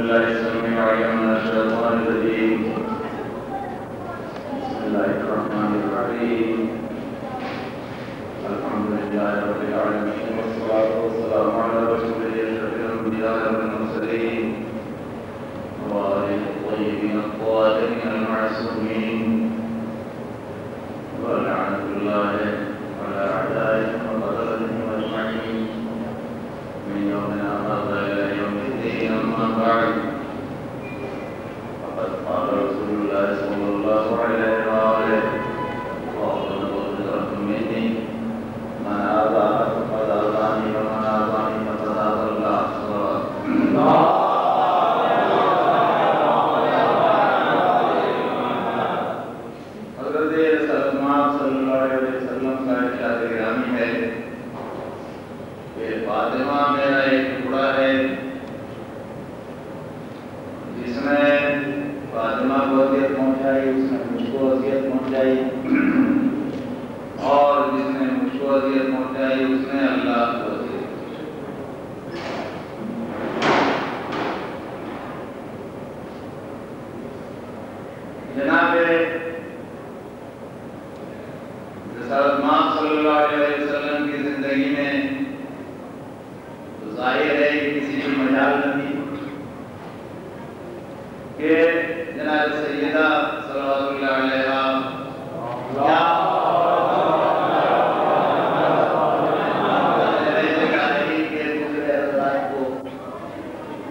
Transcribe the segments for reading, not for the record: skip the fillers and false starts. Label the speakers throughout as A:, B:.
A: بالله السميع العليم من الشيطان الرجيم. بسم الله الرحمن الرحيم. الحمد لله رب العالمين والصلاة والسلام على رسوله أشرف الأنبياء والمرسلين وآله الطيبين الطاهرين المعصومين ولعنة الله على أعدائهم وقتلهم أجمعين من يومنا هذا إلى يوم الدين. أما بعد فقد قال رسول الله صلى الله عليه وآله وأفضل مغفرة مني من آذى فقد آذاني ومن آذاني فقد آذى الله. حضرت رسول صلی اللہ علیہ وسلم کا ارشاد گرامی ہے کہ فاطمہ میرا ایک ٹکڑا ہے جس نے فاطمہ کو اذیت پہنچائی، اس نے مجھ کو اذیت پہنچائی، اور جس نے مجھ کو اذیت پہنچائی اس نے اللہ کو اذیت پہنچائی۔ جناب رسالت مآب صلی اللہ علیہ وسلم کی زندگی میں ظاہر ہے کہ کسی کی مجال نہیں کہ جناب سیدہ صلوات اللہ علیہا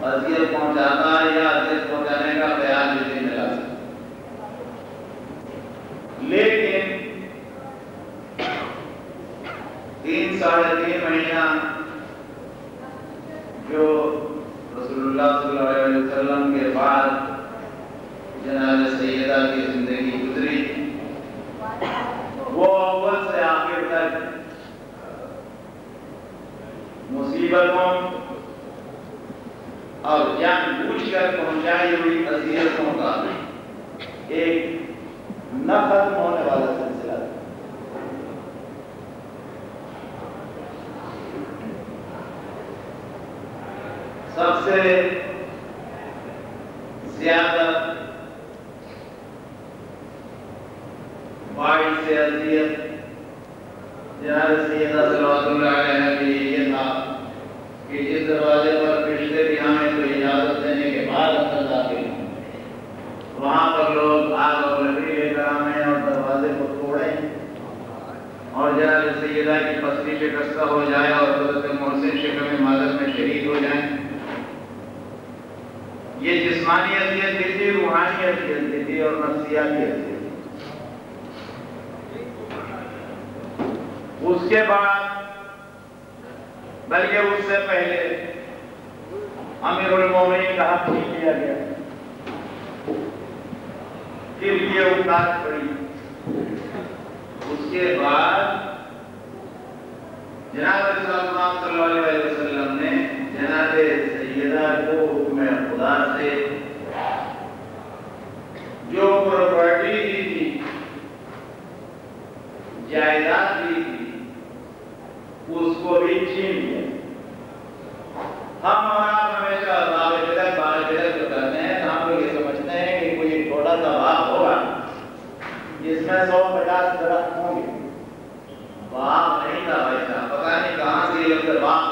A: اذیت پہنچاتا یا اذیت پہنچانے کا بیان بھی نہیں ملا سکتا، لیکن 3-3.5 مہینہ جو رسول اللہ صلی اللہ علیہ وسلم کے بعد جناب سیدہ کی زندگی گزری، وہ اول سے آخر تک مصیبتوں اور جان بوجھ کر پہنچائی ہوئی اذیتوں کا ایک نہ ختم ہونے والا سلسلہ تھا۔ سب سے زیادہ باعث سے اذیت جناب سیدہ صلوات اللہ علیہ کے لیے یہ تھا کہ جس دروازے پر فرشتے بھی ہمیں تو اجازت دینے کے بعد اندر داخل ہوں، وہاں پر لوگ آگ اور لکڑی لے کر آئیں اور دروازے کو توڑیں اور جناب سیدہ کی پسلی شکستہ ہو جائے اور حضرت محسن شکم مادر میں شہید ہو جائیں۔ یہ جسمانی اذیت بھی تھی، روحانی اذیت بھی تھی اور نفسیاتی اذیت۔ اس کے بعد بلکہ اس سے پہلے امیر المومنین کا حق نہیں لیا گیا، پھر یہ اوقات پڑی۔ اس کے بعد جناب رسول اللہ صلی اللہ علیہ وسلم نے جناب سیدہ کو حکم خدا سے جو پراپرٹی دی تھی، جائیداد دی تھی، اس کو بھی چھین لیا۔ ہم اور آپ ہمیشہ باب بدعت جو کرتے ہیں تو ہم لوگ یہ سمجھتے ہیں کہ کوئی چھوٹا سا باغ ہوگا جس میں 150 درخت ہوں گے۔ باغ نہیں تھا بھائی صاحب، پتہ نہیں کہاں سے یہ باغ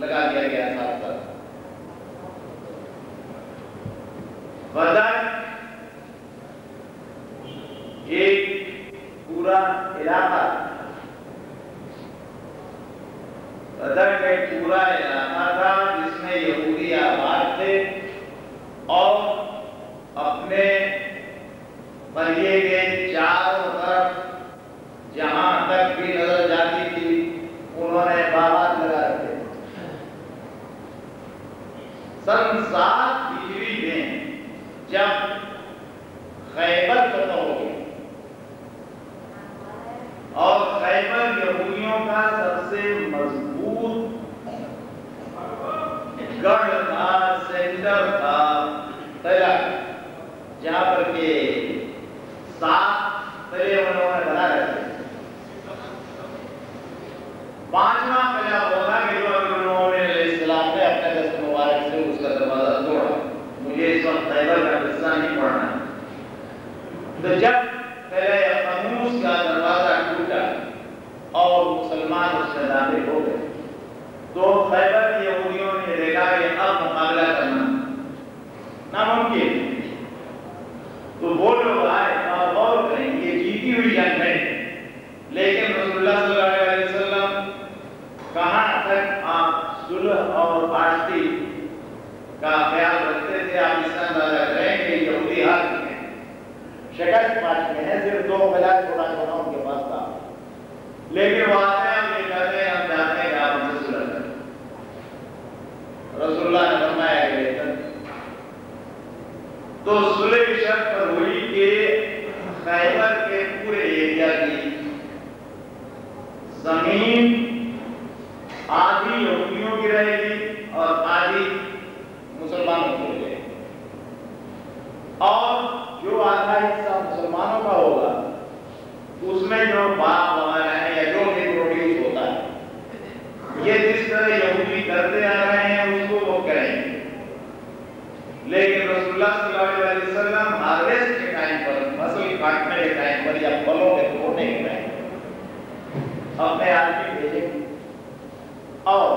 A: لگا دیا گیا ساتھ ساتھ۔ بدر ایک پورا علاقہ، بدر کا ایک پورا علاقہ تھا جس میں یہودی آباد تھے اور اپنے پہیے کے چاروں طرف جہاں تک بھی نظر جاتی تھی انہوں نے باغات لگا رکھے۔ سن 7 ہجری میں جب خیبر فتح ہو گئی اور خیبر یہودیوں کا سب سے مضبوط گڑھ تھا، سینٹر تھا، قلعہ جہاں پر کہ 7 قلعے انہوں نے بنا رکھے۔ 5واں قلعہ ہوگا کہ جو امیر المومنین علیہ السلام نے اپنے دست مبارک سے اس کا دروازہ توڑا، تو جب پہلے خاموش کا دروازہ ٹوٹا اور مسلمان اس میں داخل ہو گئے تو خیبر کے یہودیوں نے دیکھا کہ اب مقابلہ کرنا ناممکن، تو وہ لوگ آئے اور غور کریں یہ جیتی ہوئی جنگ ہے، لیکن رسول اللہ صلی اللہ علیہ وسلم کہاں تک آپ صلح اور آشتی کا خیال رکھتے تھے؟ آپ اس کا اندازہ کریں کہ یہودی ہار چکے ہیں، شکست پا چکے ہیں، صرف 2 قلعہ چھوڑا ان کے پاس تھا، لیکن وہ آتے ہیں ہم یہ کہتے ہیں ہم چاہتے ہیں کہ آپ ہم سے صلح کریں۔ رسول اللہ نے فرمایا کہ بہتر، تو صلح شرط پر ہوئی کہ خیبر کے پورے ایریا کی زمین آدھی یہودیوں کی رہے گی اور آدھی مسلمانوں کی رہے گی، اور جو آدھا حصہ مسلمانوں کا ہوگا اس میں جو باغ وغیرہ ہے یا جو بھی پروڈیوس ہوتا ہے یہ جس طرح یہودی کرتے آ رہے ہیں اس کو وہ کریں گے، لیکن رسول اللہ صلی اللہ علیہ وسلم ہارویسٹ کے ٹائم پر، فصل کاٹنے کے ٹائم پر یا پھلوں کے توڑنے کے ٹائم پر اپنے آدمی بھیجیں اور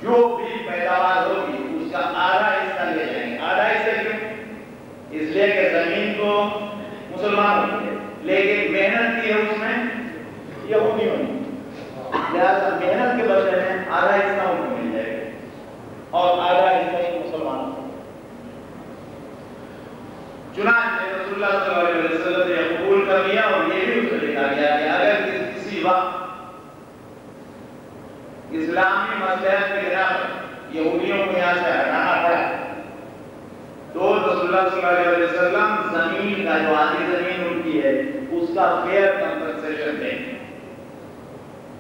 A: جو بھی پیداوار ہوگی اس کا آدھا حصہ لے جائیں گے۔ آدھا حصہ کیوں؟ اس لیے کہ زمین تو مسلمانوں کی ہے لیکن محنت کی ہے اس میں یہودیوں نے، لہذا محنت کے بدلے میں آدھا حصہ ان کو مل جائے گا اور آدھا حصہ ہی مسلمانوں کو۔ چنانچہ رسول اللہ صلی اللہ علیہ وسلم نے قبول کر لیا اور یہ بھی اس سے لکھا گیا کہ اگر کسی وقت اسلامی مصلحت کی بنا پر یہودیوں کو یہاں سے ہٹانا پڑا تو رسول اللہ صلی اللہ علیہ وسلم زمین کا جو آدھی زمین ان کی ہے اس کا فیئر کمپنسیشن دیں گے۔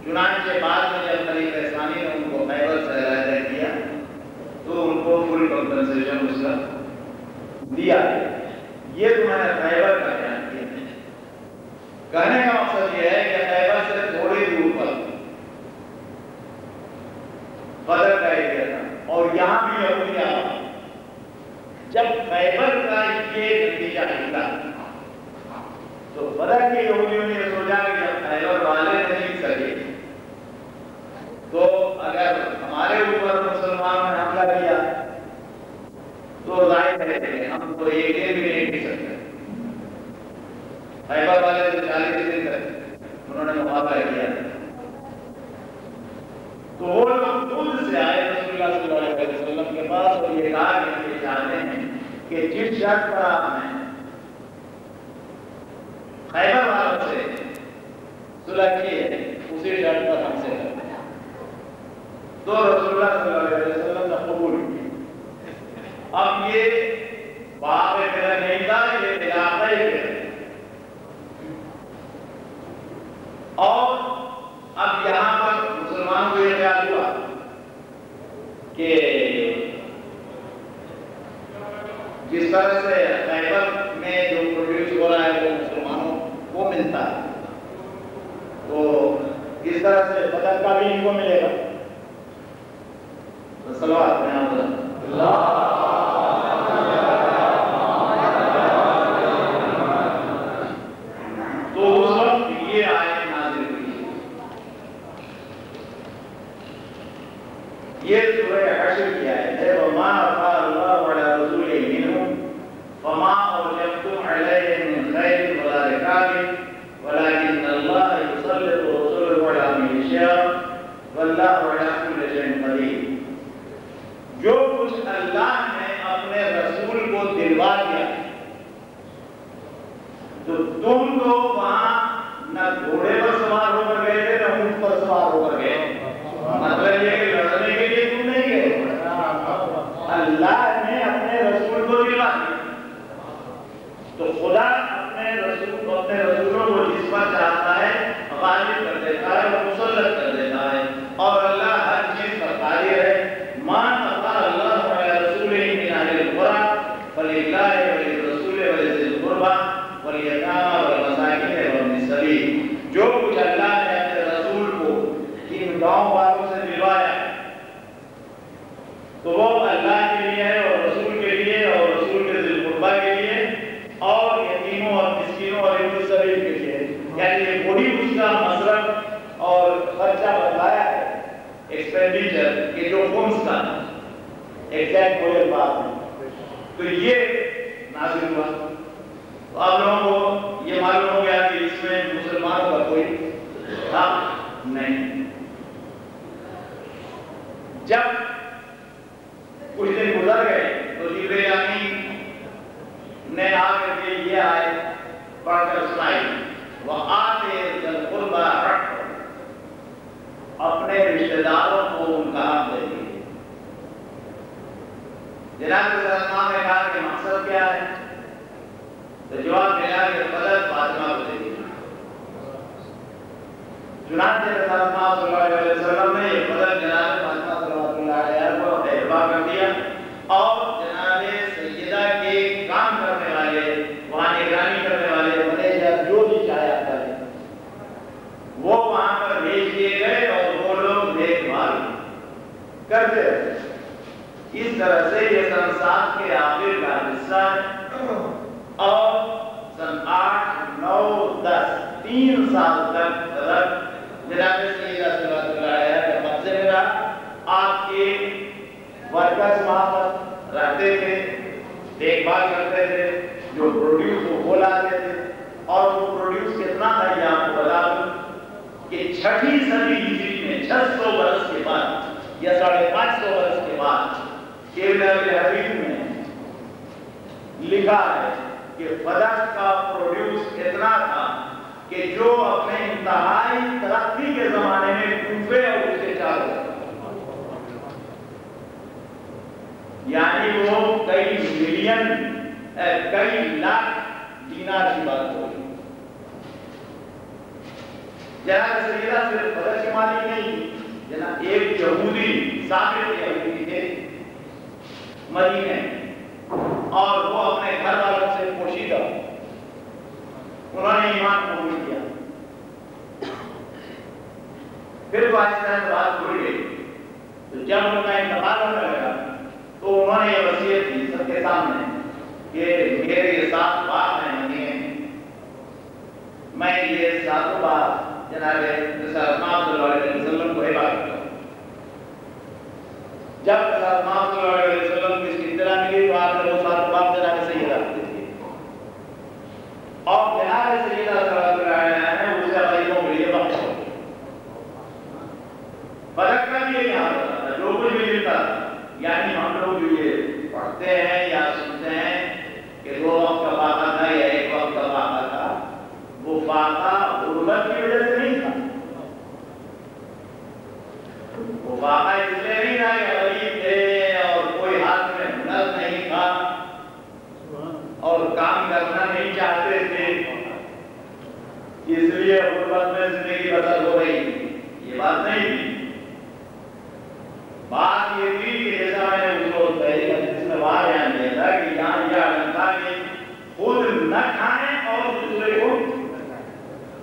A: چنانچہ بعد میں جب خلیفہ ثانی نے ان کو خیبر سے علیحدہ کیا تو ان کو فل کمپنسیشن اس کا دیا گیا۔ یہ تو میں نے خیبر کا بیان کیا۔ کہنے کا مقصد یہ ہے کہ خیبر سے تھوڑی دور پر بدر کا ایریا تھا اور یہاں بھی یہودی آباد۔ جب خیبر کا یہ نتیجہ نکلا تو بدر کے یہودیوں نے سوچا کہ جب خیبر والے نہیں سکے تو اگر ہمارے اوپر مسلمانوں نے حملہ کیا تو ظاہر ہے کہ ہم تو ایک دن بھی نہیں ٹک سکتے۔ خیبر والے تو 40 دن تک انہوں نے مقابلہ کیا، تو وہ لوگ خود سے آئے رسول اللہ صلی اللہ علیہ وسلم کے پاس اور یہ کہا کہ ہم یہ چاہتے ہیں کہ جس شرط پر آپ نے خیبر والوں سے صلح کی ہے اسی شرط پر ہم سے کرتے ہیں۔ تو رسول اللہ صلی اللہ علیہ وسلم نے قبول کی۔ اب یہ باپ میرا نہیں تھا، یہ علاقہ ہی میرا، اور اب یہاں پر مسلمان کو یہ خیال ہوا کہ جس طرح سے خیبر میں جو پروڈیوس ہو رہا ہے وہ مسلمانوں کو ملتا ہے تو اس طرح سے بدر کا بھی ان کو ملے گا۔ صلوات میں اللہ تو اس وقت یہ آیت نازل ہوئی، یہ سورہ حشر کی آیت ہے۔ وما افاء اللہ علی رسولہ منہم فما اوجفتم علیہ من خیر ولا رکاب ولکن اللہ یسلط رسولہ علی من یشاء واللہ علی کل شیء قدیر۔ جو کچھ اللہ نے اپنے رسول کو دلوا دیا تو تم تو وہاں نہ گھوڑے پر سوار ہو کر گئے تھے نہ اونٹ پر سوار ہو کر گئے، مطلب یہ کہ لڑنے کے لیے تم نہیں گئے، اللہ نے اپنے رسول کو دلوا دیا۔ تو خدا اپنے رسولوں کو جس پر چاہتا ہے غالب کر دیتا ہے اور مسلط کر دیتا ہے، اور اللہ ہر چیز پر قادر ہے۔ ما افاء اللہ علی رسولہ من اہل القری فللہ وللرسول ولذی القربى والیتامى والمساکین وابن السبیل۔ جو کچھ اللہ نے اپنے رسول کو ان گاؤں والوں سے دلوایا تو وہ اللہ کے لیے ہے اور رسول کے لیے اور رسول کے ذی القربى کے لیے اور ایکسپینڈیچر کہ جو خمس کا ایگزیکٹ کوئی الفاظ ہے، تو یہ نازل ہوا. تو آپ لوگوں کو یہ معلوم ہو گیا کہ اس میں مسلمانوں کا کوئی حق نہیں. جب کچھ دن گزر گئے تو جبریل امین نے آ کر کے یہ آیت پڑھ کر سنائی، وَآتِ ذِی الْقُرْبَىٰ حَقَّهُ، اپنے رشتہ داروں کو ان کا حق دے دیے. جناب صلی اللہ علیہ وسلم نے کہا کہ مقصد کیا ہے؟ تو جواب ملا کہ فضل فاطمہ کو دے دیے. چنانچہ رسول اللہ صلی اللہ علیہ وسلم نے یہ فضل جناب فاطمہ صلی اللہ علیہ وسلم کو احبا کر دیا، اور جناب سیدہ کے کام کرنے والے، وہاں نگرانی کرنے والے منیجر جو بھی چاہے آتا ہے وہ وہاں پر بھیج دیے گئے اور وہ لوگ دیکھ بھال کرتے رہے. اس طرح سے یہ سن 7 کے آخر کا حصہ ہے، اور سن 8، 9، 10 3 سال تک جناب سیدہ صلی اللہ علیہ وسلم کا قبضے میں رہا. آپ کے ورکرز وہاں پر رہتے تھے، دیکھ بھال کرتے تھے، جو پروڈیوس وہ لاتے تھے. اور وہ پروڈیوس کتنا تھا یہ آپ کو بتا دوں کہ 6ویں صدی ہجری میں 600 برس کے بعد یا 550 برس کے بعد ابن الحدیث میں لکھا ہے کہ فدق کا پروڈیوس اتنا تھا کہ جو اپنے انتہائی ترقی کے زمانے میں کوفے اور اس کے چاروں، یعنی وہ کئی ملین کئی لاکھ دینار کی بات ہوئی. جناب سیدہ صرف فدق کے مالک نہیں تھی، جناب ایک یہودی ثابت یہودی تھے مدینے، اور وہ اپنے گھر والوں سے پوشیدہ، انہوں نے ایمان قبول کیا. پھر پاکستان بات بھول گئی. تو جب ان کا انتقال ہونے لگا تو انہوں نے یہ وصیت کی سب کے سامنے کہ میرے 7 باپ ہیں مدینے، میں یہ 7 باپ جناب صلی اللہ علیہ وسلم کو ہبا کرتا ہوں. جب صلی اللہ علیہ وسلم کو اس کی اطلاع ملی تو آپ نے وہ 7 باپ جناب سیدہ دے دیے، اور جناب سیدہ صلی اللہ علیہ وسلم نے اسے غریبوں کے لیے بخشا. فرق کا بھی یہاں ہوتا تھا، جو کچھ بھی ملتا تھا. یعنی ہم لوگ جو یہ پڑھتے ہیں یا سنتے ہیں کہ 2 وقت کا فاقہ تھا یا 1 وقت کا فاقہ تھا، وہ فاقہ غربت کی وجہ سے نہیں تھا. وہ فاقہ اس لیے نہیں تھا کہ غریب تھے اور کوئی ہاتھ میں ہنر نہیں تھا اور کام کرنا نہیں چاہتے تھے، اس لیے غربت میں زندگی بسر ہو رہی. یہ بات نہیں تھی. بات یہ تھی کہ جیسا میں نے اس کو پہلی مجلس میں وہاں بیان دیا تھا کہ یہاں یہ عالم تھا کہ خود نہ کھائیں اور دوسرے کو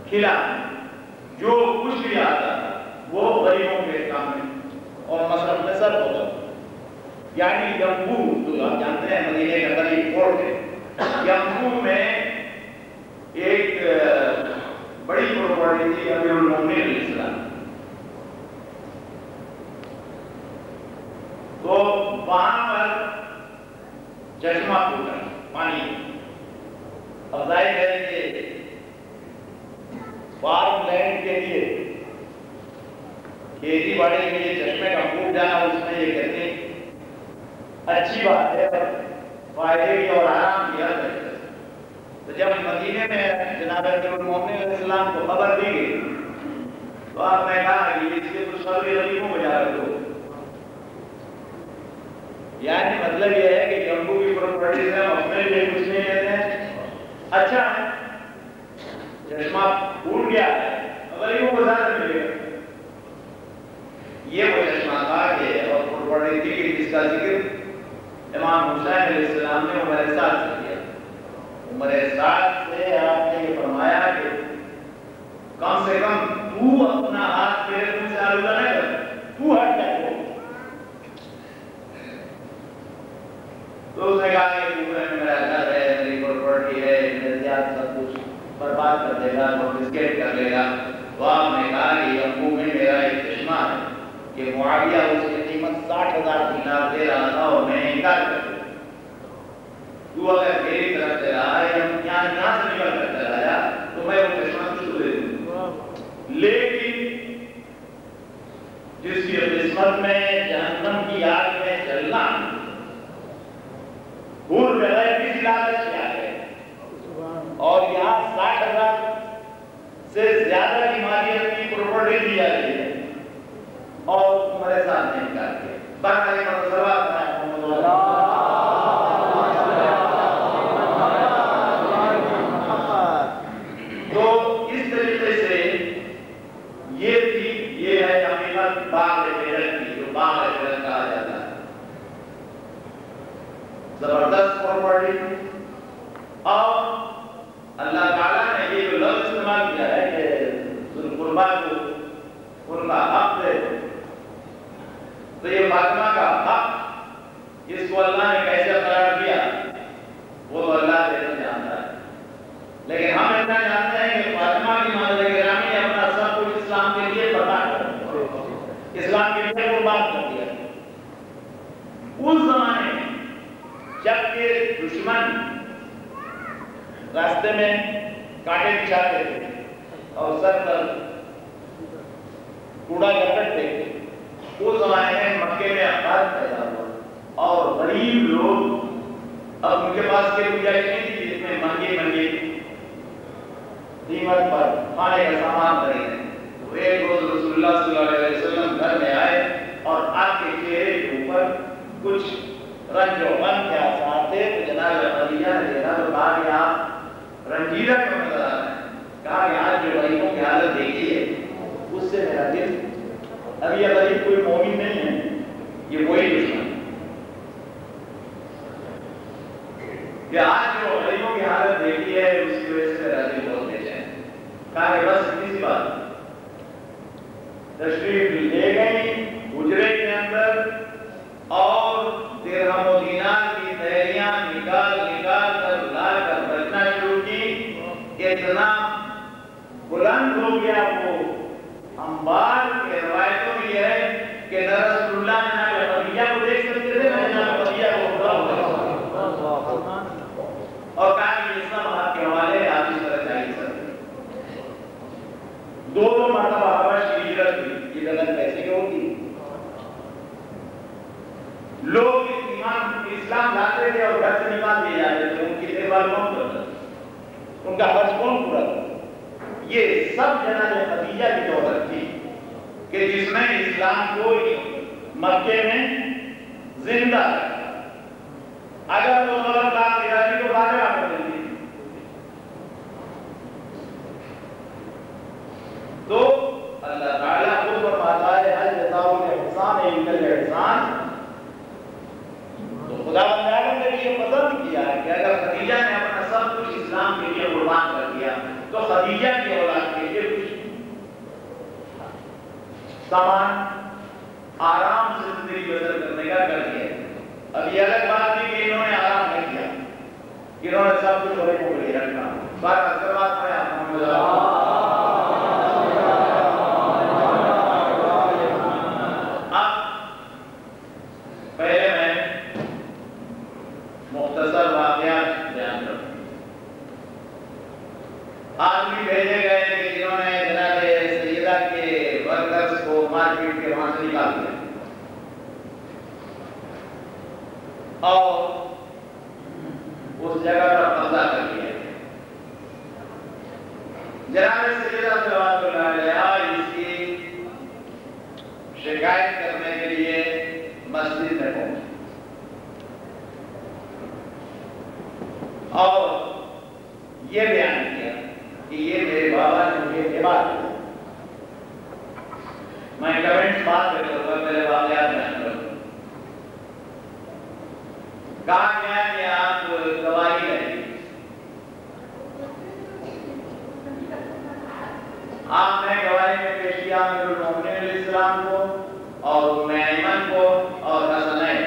A: کھلائیں. جو کچھ بھی آتا تھا وہ غریبوں کے کام میں اور مصرف میں سب ہوتا تھا. یعنی یمبو جو آپ جانتے ہیں مدینے کا قریب فورٹ ہے، یمبو میں ایک بڑی پراپرٹی تھی امیر المومنین علیہ السلام. تو وہاں پر چشمہ پھوٹا پانی. اب ظاہر ہے کہ فارم لینڈ کے لیے، کھیتی باڑی کے لیے چشمے کا پھوٹ جانا، اس میں یہ کہتے ہیں اچھی بات ہے، فائدے کی اور آرام کی حد ہے. تو جب مدینے میں جناب امیر المومنین علیہ السلام کو خبر دی گئی تو آپ نے کہا کہ اس کے خوشخبری غریبوں کو جا رہے ہو. یعنی مطلب یہ ہے کہ جمبو کی پراپرٹیز ہیں، اپنے لیے کچھ نہیں لیتے ہیں. اچھا چشمہ پھوٹ گیا ہے، غریبوں کو زیادہ ملے گا. یہ وہ چشمہ تھا کہ اور پراپرٹی تھی کہ جس کا ذکر امام حسین علیہ السلام نے عمر 7 سے کیا. عمر 7 سے آپ نے یہ فرمایا کہ کم سے کم تو اپنا ہاتھ میرے منہ سے آلودہ نہ کر، تو ہٹ جائے. تو اس نے کہا کہ میرا گھر ہے، میری پراپرٹی ہے، میرے زیادہ سب کچھ برباد کر دے گا، کنفسکیٹ کر لے گا. تو آپ نے کہا کہ یمبو میں میرا ایک چشمہ ہے، کہ معاویہ اس کی قیمت 60,000 دینار دے رہا تھا اور میں نے انکار کر دیا. تو اگر میری طرف چلا آئے یہاں سے نکل کر چلا آیا تو میں وہ چشمہ تجھ کو دے دوں. لیکن جس کی قسمت میں جہنم کی آگ میں چلنا بھول گئے کسی لالچ میں آ گئے اور یہاں 60,000 سے زیادہ کی مالیت کی پراپرٹی دی جا رہی ہے اور تمہارے ساتھ انکار کیا. باقی منصوبات تو اس طریقے سے یہ تھی. یہ ہے حقیقت باغ فیرت کی جو باغ فیرت کہا جاتا ہے. زبردست پراپرٹی. اور اللہ تعالیٰ نے یہ جو لفظ استعمال کیا ہے کہ ذو القربیٰ کو ان کا حق دے، تو یہ فاطمہ کا حق اس کو اللہ نے کیسے قرار دیا وہ تو اللہ بہتر جانتا ہے. لیکن ہم اتنا جانتے ہیں کہ فاطمہ کی مادر گرامی نے اپنا سب کچھ اسلام کے لیے برباد کر دیا، اسلام کے لیے قربان کر دیا. اس زمانے میں جب کہ دشمن راستے میں کانٹے بچھاتے تھے اور سر پر کوڑا کرکٹ تھے، اس زمانے میں مکے میں افراد پیدا ہوا اور غریب لوگ اب ان کے پاس کے گنجائش نہیں تھی جس میں مہنگی قیمت پر کھانے کا سامان خریدیں. تو ایک روز رسول اللہ صلی اللہ علیہ وسلم گھر میں آئے اور آپ کے چہرے کے اوپر کچھ رنج و غم کے آثار تھے. تو جناب خدیجہ نے دیکھا تو کہا کہ آپ رنجیدہ کیوں نظر آ رہے ہیں؟ کہا کہ آج جو غریبوں کی حالت دیکھی ہے اس سے میرا دل، اب یہ غریب کوئی مومن نہیں ہے، یہ وہی دشمن ہے. کہ آج جو غریبوں کی حالت دیکھی ہے اس کی وجہ سے میرا دل بہت بے چین. کہا کہ بس اتنی سی بات. تشریف لے گئی حجرے کے اندر اور درہم و دینار کی تھیلیاں نکال کر لا کر بچنا شروع کی. اتنا بلند ہو گیا وہ انبار کے روایتوں میں یہ ہے کہ رسول اللہ نے خدیجہ کو دیکھ سکتے تھے، میں جناب خدیجہ کو اور کہا کہ یہ سب آپ کے حوالے آپ اس طرح چاہیے سر. دو مرتبہ حبش کی ہجرت ہوئی. یہ غلط پیسے کی ہوتی. لوگ اسلام لاتے تھے اور گھر سے نکال دیے جاتے تھے. ان کی دیکھ بھال کون کرتا؟ ان کا خرچ کون پورا کرتا؟ یہ سب جناب خدیجہ کی دولت تھی کہ جس میں اسلام کو مکے میں زندہ رکھا. اگر وہ غلط بات ارادی کو باقی کر دیتی تو اللہ تعالیٰ خود فرماتا ہے حل جزاء الاحسان الا الاحسان. تو خدا بندہ نے یہ پسند کیا ہے کہ اگر خدیجہ نے اپنا سب کچھ اسلام کے لیے قربان کر دیا تو خدیجہ کی اولاد کے لیے کچھ سامان آرام سے زندگی بسر کرنے کا کر دیا. اب یہ الگ بات تھی کہ انہوں نے آرام نہیں کیا، انہوں نے سب کچھ ہوئے کو لے رکھا. بات اکثر بات میں اب پہلے میں مختصر واقعات بیان کروں. آدمی بھیجے گئے کہ جنہوں نے جناب سیدہ کے ورکرز کو مارکیٹ کے وہاں سے نکال دیا اور اس جگہ پر قبضہ کر لیا. جناب سیدہ صلوات اللہ علیہا اس کی شکایت کرنے کے لیے مسجد میں پہنچے اور یہ بیان کیا کہ یہ میرے بابا نے مجھے بات کی. میں کمنٹس بات کروں گا، پہلے واقعات بیان کروں. کہا گیا کہ آپ گواہی لیں. آپ نے گواہی میں پیش کیا امیر المومنین علیہ السلام کو اور ام ایمن کو اور حسنین.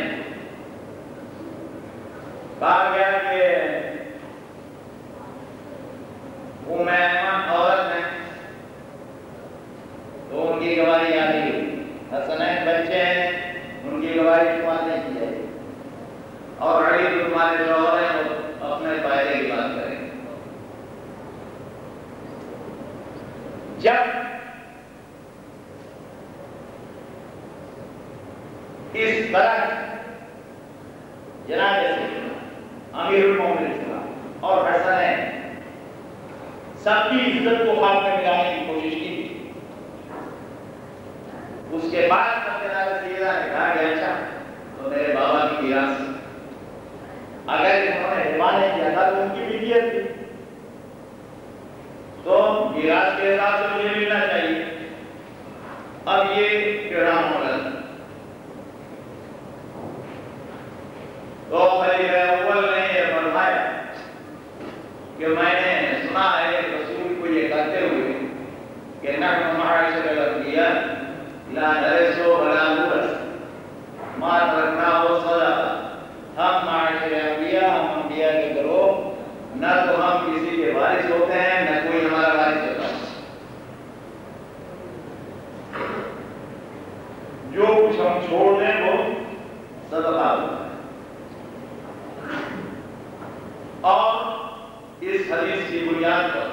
A: کہا گیا کہ ام ایمن عورت ہیں تو ان کی گواہی آدھی ہوئی، حسنین ہمارے شوہر ہیں وہ اپنے فائدے کی بات کریں. جب اس طرح جناب امیر المومنین اور حسن نے سب کی عزت کو خاک میں ملانے کی کوشش کی تھی، اس کے بعد جب جناب سیدہ نے کہا کہ اچھا تو میرے بابا کی میراث اگر انہوں نے حفاظت نہیں کیا تھا تو ان کی ملکیت تھی، تو میراث کے حساب سے مجھے ملنا چاہیے. اب یہ ٹیڑھا معاملہ تو خلیفہ اول نے یہ فرمایا کہ میں نے سنا ہے رسول کو یہ کہتے ہوئے کہ نحن معاشر الانبیاء لا نرث ولا نورث ما تركناه صدقہ. ہم معاشر انبیاء، ہم انبیاء کے گروہ، نہ تو ہم کسی کے وارث ہوتے ہیں نہ کوئی ہمارا وارث ہوتا ہے. جو کچھ ہم چھوڑ دیں وہ صدقہ ہوتا ہے. اور اس حدیث کی بنیاد پر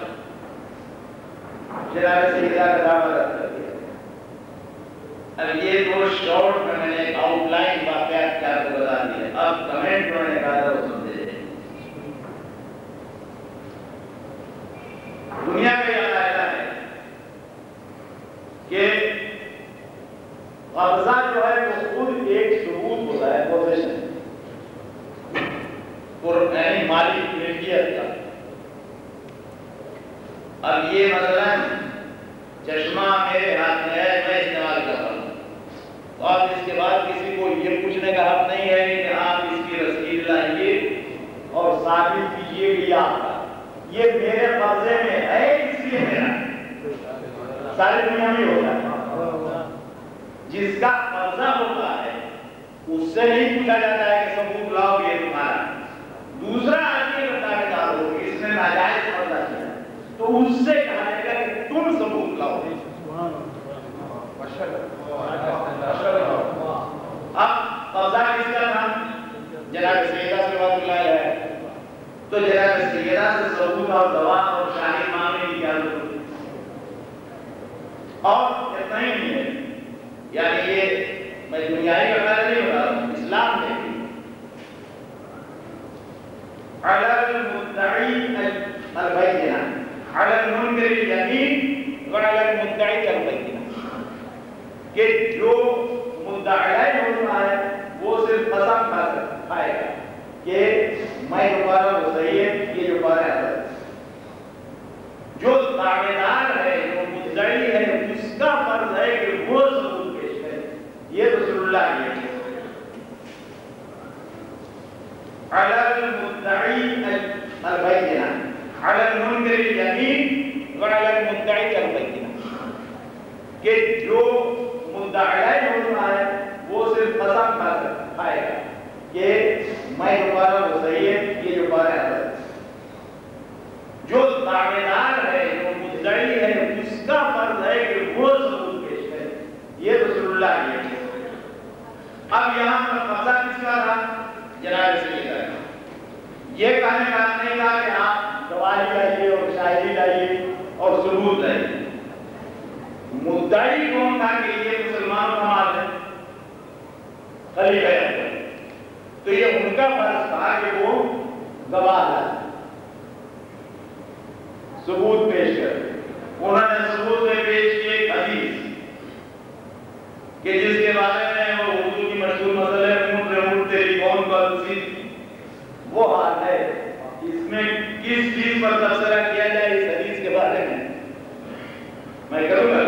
A: جناب سیدہ کا دعویٰ رد کر دیا. اب یہ دو شارٹ میں نے ایک آؤٹ لائن واقعات کیا کو بتا دیے. اب کمنٹ میں نے کہا تھا وہ سن دے. دنیا کا یہ قاعدہ ہے کہ قبضہ جو ہے وہ خود ایک ثبوت ہوتا ہے، پوزیشن، یعنی مالی ملکیت کا. اب یہ مثلا چشمہ میرے ہاتھ میں ہے، میں استعمال کر رہا ہوں، تو اب اس کے بعد کسی کو یہ پوچھنے کا حق نہیں ہے کہ آپ اس کی رسید لائیے اور ثابت کیجیے کہ یہ آپ کا، یہ میرے قبضے میں ہے اس لیے میرا. ساری دنیا میں ہوتا ہے جس کا قبضہ ہوتا ہے اس سے نہیں پوچھا جاتا ہے کہ ثبوت لاؤ یہ تمہارا. دوسرا آدمی کا دعویدار ہو کہ اس نے ناجائز قبضہ کیا تو اس سے کہا جائے گا کہ تم ثبوت لاؤ. اب قبضہ کس کا تھا؟ جناب سیدہ صلوات اللہ علیہ. تو جناب سیدہ سے ثبوت اور گواہ اور شاہد مانگنے کی کیا ضرورت ہے؟ اور اتنا ہی نہیں ہے، یعنی یہ میں دنیائی کا قاعدہ نہیں بتا رہا ہوں، اسلام میں بھی علی المدعی البینہ، علی المنکر الیمین وعلی المدعی البینہ، کہ جو مدعی ہوتا ہے وہ صرف قسم کھائے گا کہ میں جو پا رہا ہوں وہ صحیح ہے، یہ جو پا رہا ہے. جو دعویدار ہے، جو مدعی ہے، اس کا فرض ہے کہ وہ ثبوت پیش کرے. یہ رسول اللہ کی ہے. علی المدعی البینہ علی المنکر الیمین وعلی المدعی البینہ، کہ جو مدعی ہوتا ہے وہ صرف قسم کھائے گا کہ میں جو پا رہا ہوں وہ صحیح ہے، یہ جو پا رہا ہے. جو دعویدار ہے، جو مدعی ہے، اس کا فرض ہے کہ وہ ثبوت پیش کرے. یہ رسول اللہ کی ہے. اب یہاں پر قبضہ کس کا تھا؟ جناب سیدہ. یہ کہنے کا نہیں تھا کہ آپ گواہی لائیے اور شاہدی لائیے اور ثبوت لائیے. مدعی کون تھا کہ یہ مسلمانوں کا مال ہے؟ خلیفہ اول. تو یہ ان کا فرض تھا کہ وہ گواہ لائے، ثبوت پیش کر. انہوں نے ثبوت میں پیش کی ایک حدیث کہ جس کے بارے میں وہ اردو کی مشہور مسئلہ اونٹ تیری قوم کا رسید، وہ حال ہے. اس میں کس چیز پر تبصرہ کیا جائے اس حدیث کے بارے میں کروں گا.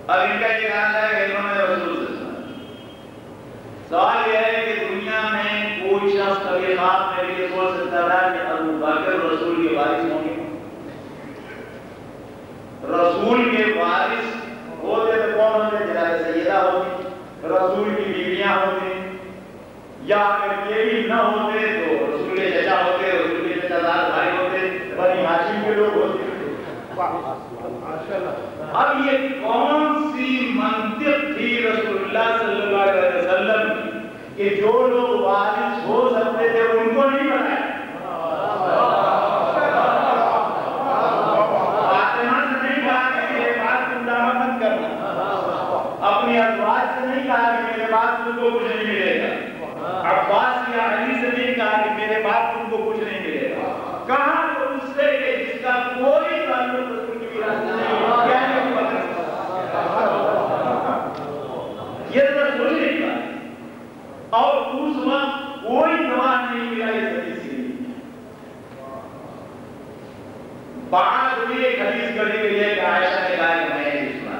A: اب ان کا یہ کہنا ہے کہ انہوں نے رسول سے سنا. سوال یہ ہے کہ دنیا میں کوئی شخص کبھی خواب میں بھی یہ سوچ سکتا تھا کہ ابو بکر رسول کے وارث ہوں گے؟ رسول کے وارث ہوتے تو کون ہوتے؟ جناب سیدہ ہوتی، رسول کی بیویاں ہوتی، یا اگر یہ بھی نہ ہوتے تو رسول کے چچا ہوتے، رسول کے چچا دار بھائی ہوتے، بنی ہاشم کے لوگ ہوتے. اب یہ کون سی منطق تھی رسول اللہ صلی اللہ علیہ وسلم کہ جو لوگ وارث ہو سکتے تھے ان کو نہیں بنایا. فاطمہ سے نہیں کہا کہ میرے بعد تم دعویٰ مت کرنا. اپنی ازواج سے نہیں کہا کہ میرے بعد تم کو کچھ نہیں ملے گا. عباس یا علی سے نہیں کہا کہ میرے بعد تم کو کچھ نہیں ملے گا. کہاں تو اس سے کہ جس کا کوئی تعلق رسول کی وراثت سے نہیں ہے. کیا ہے ابو بکر؟ یہ رسول نہیں کہا. اور اس وقت کوئی گواہ نہیں ملا اس حدیث کے لیے. بعد میں ایک حدیث کڑی گئی ہے کہ عائشہ نے کہا کہ میں نے سنا،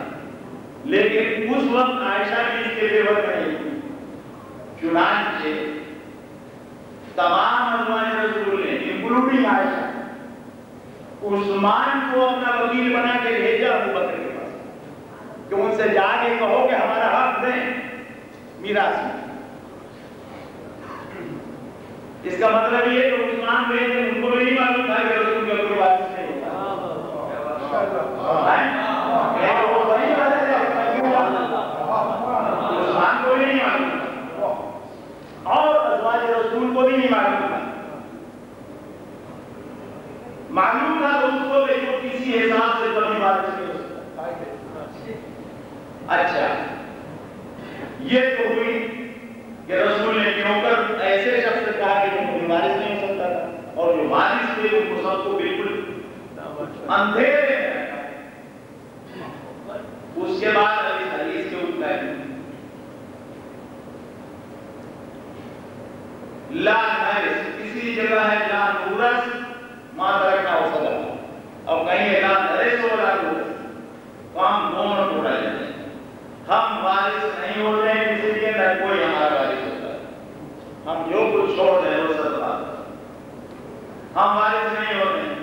A: لیکن اس وقت عائشہ کی اس کے فیور میں نہیں. چنانچہ تمام ازواج رسول نے انکلوڈنگ عائشہ عثمان کو اپنا وکیل بنا کے بھیجا ابو بکر کے پاس کہ ان سے جا کے کہو کہ ہمارا حق دیں میراث میں. اس کا مطلب یہ کہ عثمان بھیجے، ان کو بھی نہیں معلوم تھا کہ رسول کا کوئی وارث نہیں ہوتا. عثمان کو بھی نہیں معلوم اور ازواج رسول کو بھی نہیں معلوم تھا. معلوم تھا تو اس کو کہ جو کسی حساب سے کبھی وارث نہیں ہو سکتا. اچھا یہ تو ہوئی کہ رسول نے کیوں کر ایسے شخص سے کہا کہ جو کوئی وارث نہیں ہو سکتا تھا، اور جو وارث تھے ان کو سب کو بالکل اندھیرے میں رکھا. اس کے بعد ابھی حدیث کے اٹھتا ہے لا نرث، کسی جگہ ہے لا نورث ما ترکنا ہو سکتا. اب کہیں ہے لا نرث ہو لا نورث، تو ہم دونوں ٹوٹا جاتے ہیں. ہم وارث نہیں ہوتے ہیں کسی کے، نہ کوئی ہمارا وارث ہوتا ہے. ہم جو کچھ چھوڑ دیں وہ سب بات، ہم وارث نہیں ہوتے ہیں.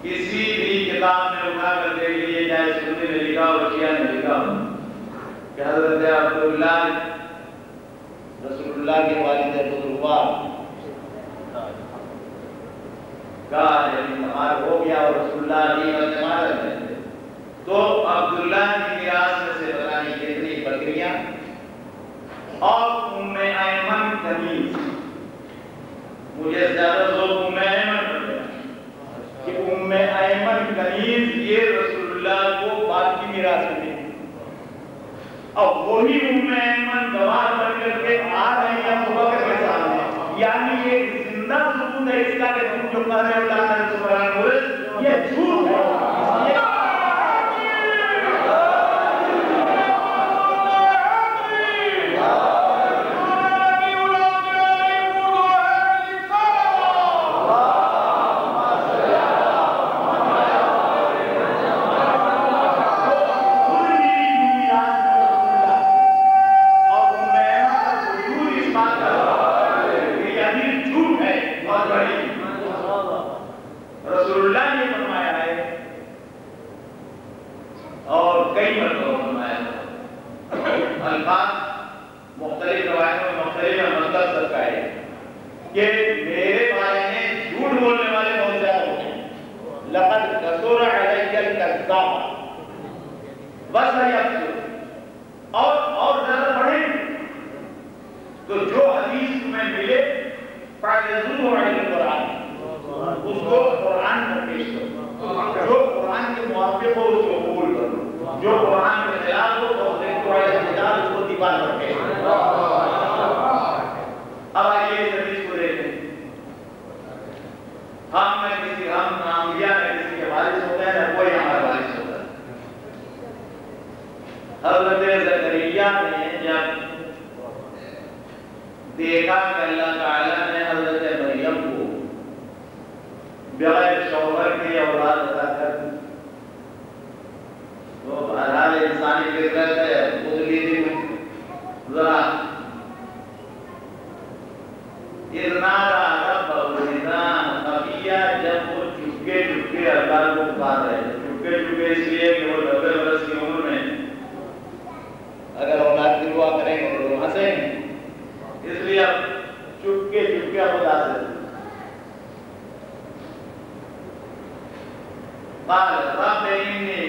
A: کسی بھی کتاب میں اٹھا کر دیکھ لیجیے، چاہے سنی نے لکھا ہو شیعہ نے لکھا ہو کہ حضرت عبداللہ رسول اللہ کے والد بزرگوار کا انتقال ہو گیا اور رسول اللہ علیہ وسلم میں تو عبداللہ کی میراث میں سے پتہ نہیں کتنی بکریاں اور ام ایمن کنیز. مجھے زیادہ ذوق ام ایمن پڑ گیا کہ ام ایمن کنیز یہ رسول اللہ کو باپ کی میراث میں دی. اب وہی ام ایمن گواہ بن کر کے آ رہی ہیں ابو بکر کے سامنے. یعنی یہ زندہ ثبوت ہے اس کا کہ تم جو کہہ رہے ہو لا نرث ولا نورث یہ جھوٹ ہے. دیکھا کہ اللہ تعالیٰ نے حضرت مریم کو بغیر شوہر کی اولاد عطا کر دی. تو بہرحال انسانی فطرت ہے بزرگی میں ذرا اتنا خفیہ جب وہ چپکے چپکے اللہ کو پکار رہے تھے. چپکے چپکے اس لیے کہ وہ 90 برس کی عمر میں اگر اولاد کی دعا کریں گے تو ہنسیں گے، اس لیے اب چپکے چپکے خدا سے قال رب انی